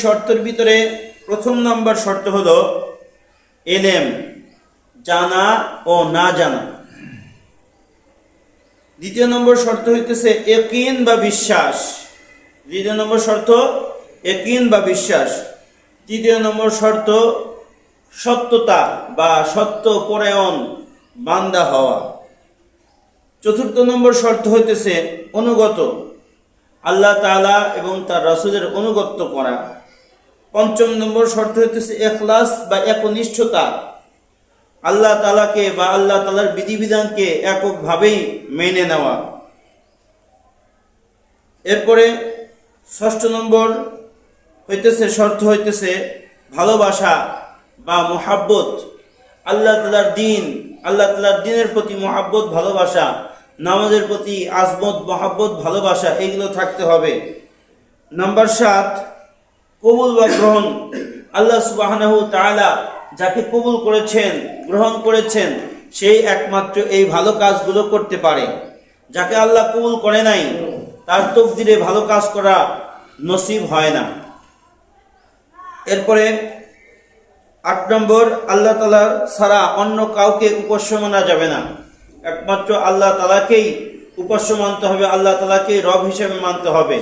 শর্তের ভিতরে প্রথম নম্বর শর্ত হলো ইলম, জানা ও না জানা। দ্বিতীয় নম্বর শর্ত হইতেছে ইয়াকিন বা বিশ্বাস। দ্বিতীয় নম্বর শর্ত ইয়াকিন বা বিশ্বাস। তৃতীয় নম্বর শর্ত সত্যতা বা সত্য পরায়ণ বান্দা হওয়া। চতুর্থ নম্বর শর্ত হইতেছে অনুগত, আল্লাহ তাআলা এবং তার রাসূলের অনুগত্য করা। পঞ্চম নম্বর শর্ত হইতেছে ইখলাস বা একনিষ্ঠতা, আল্লাহ তাআলাকে বা আল্লাহ তাআলার বিধিবিধানকে এককভাবেই মেনে নেওয়া। এরপরে ষষ্ঠ নম্বর শর্ত হইতেছে ভালোবাসা বা মুহাব্বত, আল্লাহ তাআলার দ্বীনের প্রতি মুহাব্বত, ভালোবাসা, নামাজের প্রতি আজমত, মুহাব্বত, ভালোবাসা, এগুলো থাকতে হবে। নাম্বার 7 কবুল বা গ্রহণ। আল্লাহ সুবহানাহু ওয়া তাআলা যাকে কবুল করেছেন, গ্রহণ করেছেন, সেই একমাত্র এই ভালো কাজগুলো করতে পারে। যাকে আল্লাহ কবুল করে নাই, তার তকদিরে ভালো কাজ করা নসিব হয় না। এরপরে 8 নম্বর, আল্লাহ তাআলা ছাড়া অন্য কাউকে উপাস্য মানা যাবে না। একমাত্র আল্লাহ তাআলাকেই উপাস্য মানতে হবে, আল্লাহ তাআলাকেই রব হিসেবে মানতে হবে।